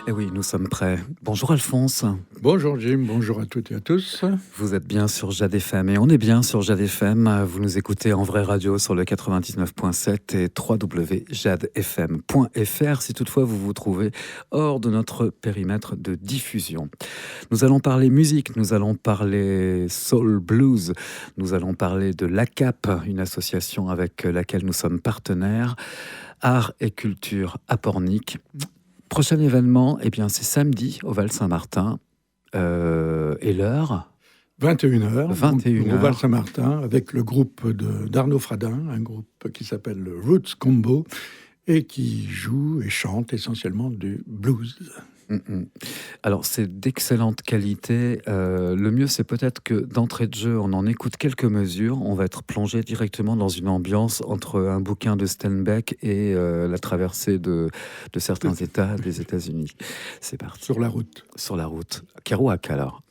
Eh oui, nous sommes prêts. Bonjour Alphonse. Bonjour Jim, bonjour à toutes et à tous. Vous êtes bien sur Jade FM et on est bien sur Jade FM. Vous nous écoutez en vraie radio sur le 99.7 et www.jadefm.fr si toutefois vous vous trouvez hors de notre périmètre de diffusion. Nous allons parler musique, nous allons parler soul blues, nous allons parler de l'ACAP, une association avec laquelle nous sommes partenaires, art et culture à Pornic. Prochain événement, eh bien, c'est samedi au Val-Saint-Martin. Et l'heure 21h, 21h. Au Val-Saint-Martin, avec le groupe d'Arnaud Fradin, un groupe qui s'appelle le Roots Combo, et qui joue et chante essentiellement du blues. Alors, c'est d'excellente qualité. Le mieux, c'est peut-être que d'entrée de jeu, on en écoute quelques mesures. On va être plongé directement dans une ambiance entre un bouquin de Steinbeck et la traversée de certains États des États-Unis. C'est parti. Sur la route. Sur la route. Kerouac, alors.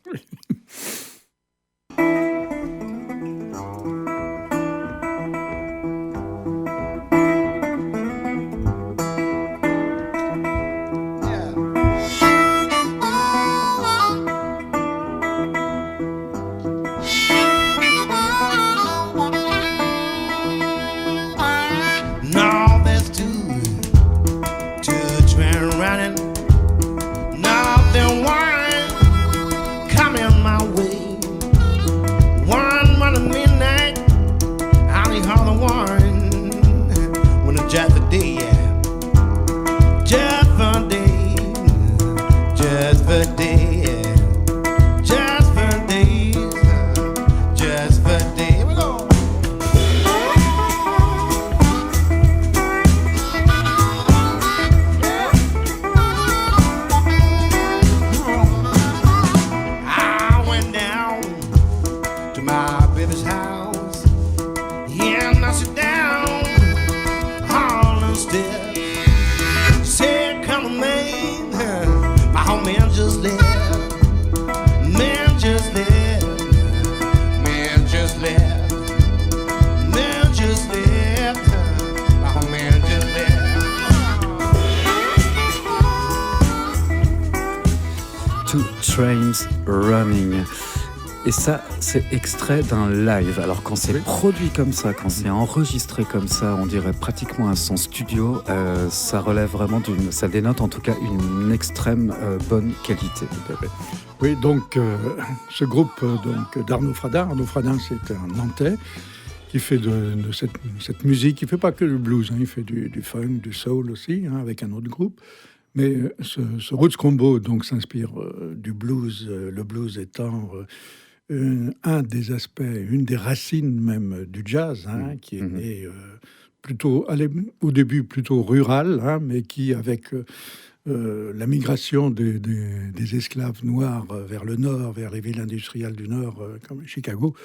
Trains Running. Et ça, c'est extrait d'un live. Alors quand c'est produit comme ça, quand c'est enregistré comme ça, on dirait pratiquement un son studio, ça relève vraiment ça dénote en tout cas une extrême bonne qualité. Oui, donc ce groupe d'Arnaud Fradin, c'est un Nantais qui fait de cette musique, il ne fait pas que du blues, il fait du funk, du soul aussi, avec un autre groupe. Mais ce Roots Combo donc s'inspire du blues, le blues étant un des aspects, une des racines même du jazz, qui est né plutôt au début plutôt rural, mais qui avec la migration des esclaves noirs vers le nord, vers les villes industrielles du nord, comme Chicago,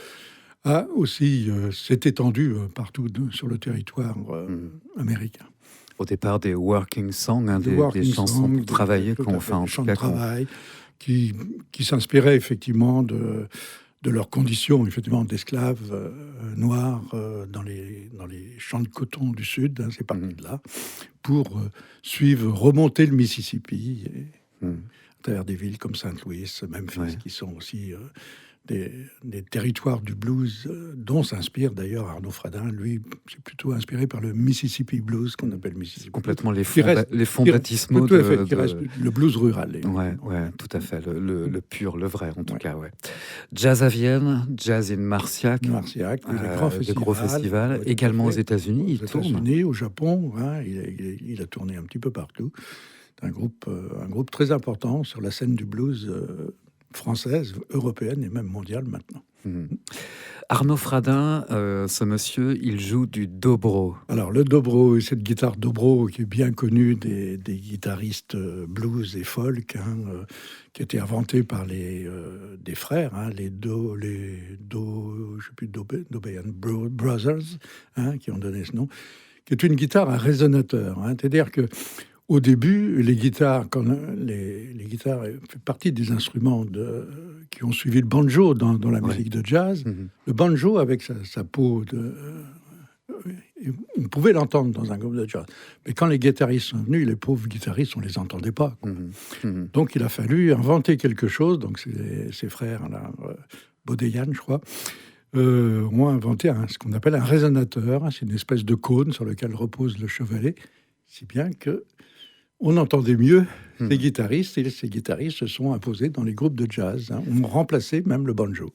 a aussi s'est étendu partout sur le territoire américain. Au départ, des working songs, des chansons pour travailler qu'on fait en chants de travail, qui s'inspiraient effectivement de leurs conditions effectivement d'esclaves noirs dans les champs de coton du Sud, c'est parti de là, pour remonter le Mississippi à travers des villes comme Saint-Louis, Memphis, qui sont aussi des territoires du blues dont s'inspire d'ailleurs Arnaud Fradin. Lui, c'est plutôt inspiré par le Mississippi Blues qu'on appelle Mississippi. Complètement les fonds baptismaux qui reste le blues rural. Ouais, tout à fait, le pur, le vrai en tout cas. Ouais. Jazz à Vienne, Jazz in Marciac, le gros festival, également aux États-Unis. Au Japon, il a tourné un petit peu partout. C'est un groupe très important sur la scène du blues française, européenne et même mondiale maintenant. Arnaud Fradin, ce monsieur, il joue du dobro. Alors le dobro, cette guitare dobro qui est bien connue des guitaristes blues et folk, qui a été inventée par des frères, les Dobeyan Brothers, qui ont donné ce nom, qui est une guitare à résonateur. C'est-à-dire que au début, les guitares, les guitares fait partie des instruments qui ont suivi le banjo dans la musique de jazz. Le banjo, avec sa peau on pouvait l'entendre dans un groupe de jazz. Mais quand les guitaristes sont venus, les pauvres guitaristes, on les entendait pas. Donc il a fallu inventer quelque chose. Donc ses frères, là, Bodéyan, je crois, ont inventé ce qu'on appelle un résonateur. C'est une espèce de cône sur lequel repose le chevalet, si bien que on entendait mieux les guitaristes, et ces guitaristes se sont imposés dans les groupes de jazz. On remplaçait même le banjo.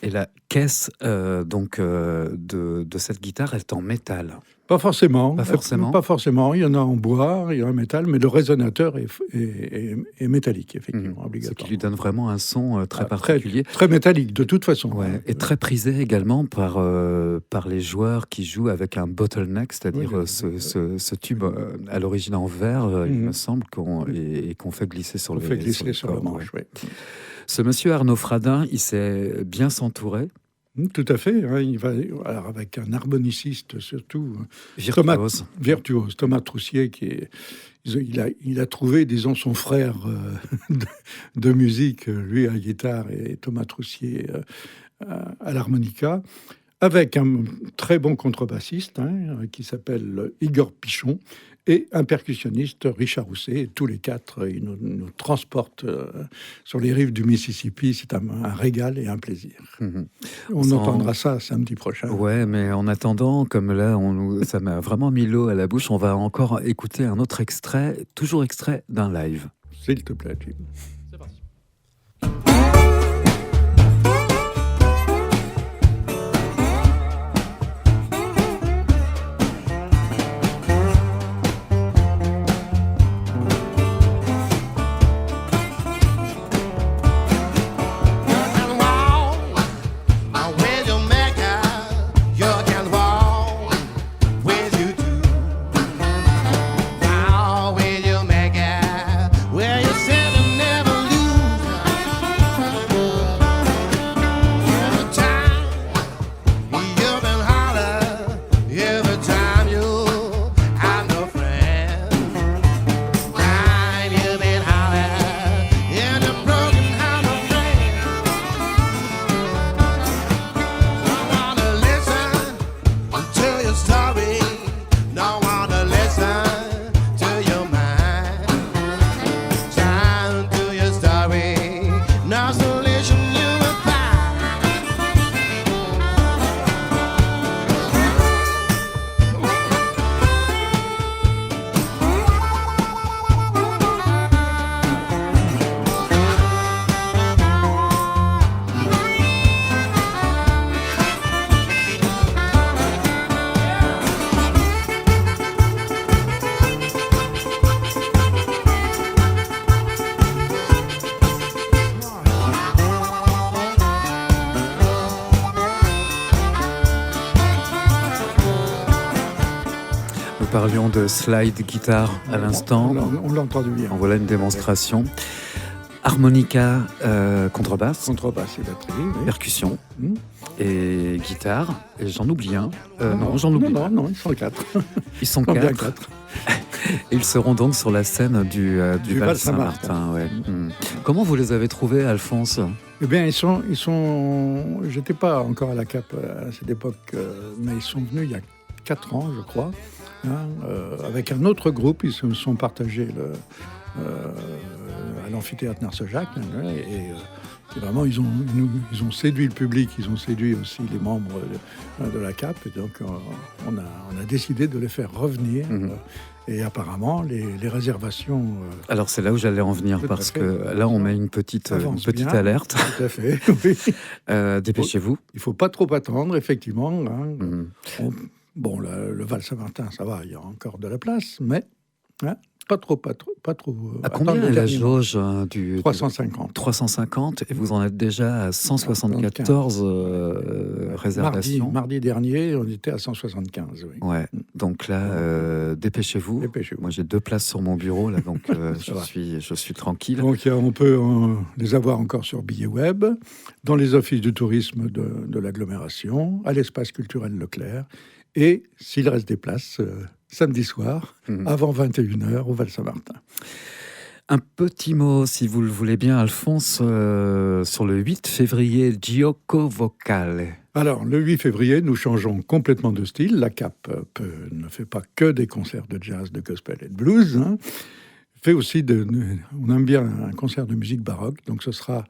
Et la caisse de cette guitare, elle est en métal? Pas forcément. Pas forcément. Pas forcément. Il y en a en bois, il y en a en métal, mais le résonateur est métallique, effectivement, obligatoire. Ce qui lui donne vraiment un son très particulier. Très métallique, de toute façon. Ouais, et très prisé également par les joueurs qui jouent avec un bottleneck, c'est-à-dire ce tube à l'origine en verre, il me semble, qu'on fait glisser sur le manche. Ouais. Ce monsieur Arnaud Fradin, il sait bien s'entourer. Tout à fait. Il va avec un harmoniciste surtout. Virtuose. Thomas Troussier, il a trouvé, disons, son frère de musique, lui à la guitare et Thomas Troussier à l'harmonica, avec un très bon contrebassiste qui s'appelle Igor Pichon, et un percussionniste, Richard Rousset. Et tous les quatre, ils nous transportent sur les rives du Mississippi. C'est un régal et un plaisir. On entendra ça samedi prochain. Ouais, mais en attendant, comme là, ça m'a vraiment mis l'eau à la bouche, on va encore écouter un autre extrait, toujours extrait d'un live. S'il te plaît, Jim. C'est parti. Parlions de slide guitare à l'instant. On l'a entendu bien. En voilà une démonstration. Harmonica, contrebasse. Contrebasse et batterie. Oui. Percussion. Et guitare. Et j'en oublie un. Non, j'en oublie pas. Non, ils sont quatre. Ils sont quatre. Ils seront donc sur la scène du Val Saint-Martin. Ouais. Comment vous les avez trouvés, Alphonse ? Eh bien, ils sont. J'étais pas encore à la CAP à cette époque, mais ils sont venus il y a 4 ans, je crois. Avec un autre groupe, ils se sont partagés à l'amphithéâtre Narcejac, et vraiment ils ont séduit le public, ils ont séduit aussi les membres de la CAP, et donc on a décidé de les faire revenir. Et apparemment, les réservations... Alors, c'est là où j'allais en venir, parce que là, on met une petite alerte. Tout à fait, oui. Dépêchez-vous. Il ne faut pas trop attendre, effectivement. Bon, le Val Saint-Martin, ça va, il y a encore de la place, mais pas trop. À combien est la jauge du 350. 350, et vous en êtes déjà à 174 réservations. Mardi dernier, on était à 175, oui. Ouais, donc là, dépêchez-vous. Moi, j'ai 2 places sur mon bureau, là, donc je suis tranquille. Donc, on peut les avoir encore sur billet web, dans les offices du tourisme de l'agglomération, à l'espace culturel Leclerc, et s'il reste des places, samedi soir, avant 21h, au Val Saint-Martin. Un petit mot, si vous le voulez bien, Alphonse, sur le 8 février, Gioco Vocale. Alors, le 8 février, nous changeons complètement de style. La CAP ne fait pas que des concerts de jazz, de gospel et de blues. Fait aussi on aime bien un concert de musique baroque. Donc, ce sera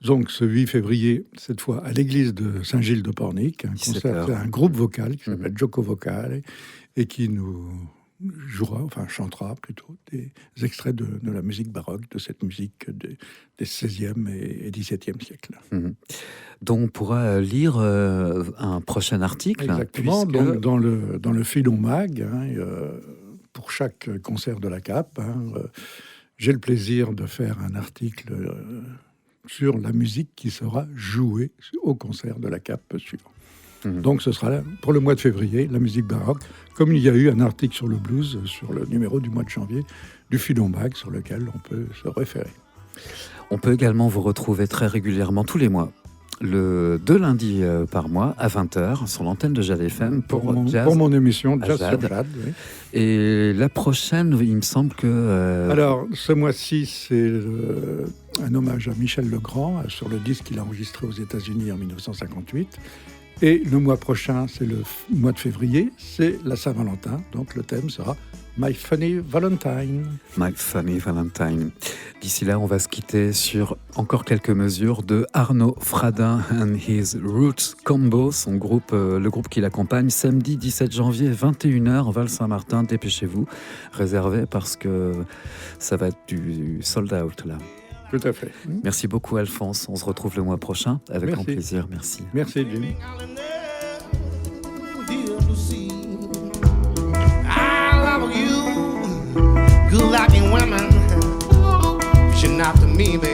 donc ce 8 février, cette fois à l'église de Saint-Gilles de Pornic. Un groupe vocal qui s'appelle Gioco Vocale et qui nous chantera plutôt des extraits de la musique baroque, de cette musique des 16e et 17e siècles. Donc on pourra lire un prochain article. Exactement, donc dans le Filon Mag, pour chaque concert de la CAP, j'ai le plaisir de faire un article sur la musique qui sera jouée au concert de la CAP suivant. Donc ce sera pour le mois de février, la musique baroque, comme il y a eu un article sur le blues sur le numéro du mois de janvier du Filon Mag, sur lequel on peut se référer. On peut également vous retrouver très régulièrement tous les mois, deux lundis par mois à 20h sur l'antenne de Jade FM pour mon émission Jazz sur Jade. Oui. Et la prochaine, il me semble que... Alors, ce mois-ci, c'est un hommage à Michel Legrand sur le disque qu'il a enregistré aux États-Unis en 1958. Et le mois prochain, c'est le mois de février, c'est la Saint-Valentin. Donc le thème sera My Funny Valentine. My Funny Valentine. D'ici là, on va se quitter sur encore quelques mesures de Arnaud Fradin and His Roots Combo, son groupe, le groupe qui l'accompagne, samedi 17 janvier, 21h, Val-Saint-Martin. Dépêchez-vous, réservez parce que ça va être du sold out là. Tout à fait. Merci beaucoup, Alphonse. On se retrouve le mois prochain avec grand plaisir. Merci. Merci, Jimmy. Good-looking women, reaching out to me, baby.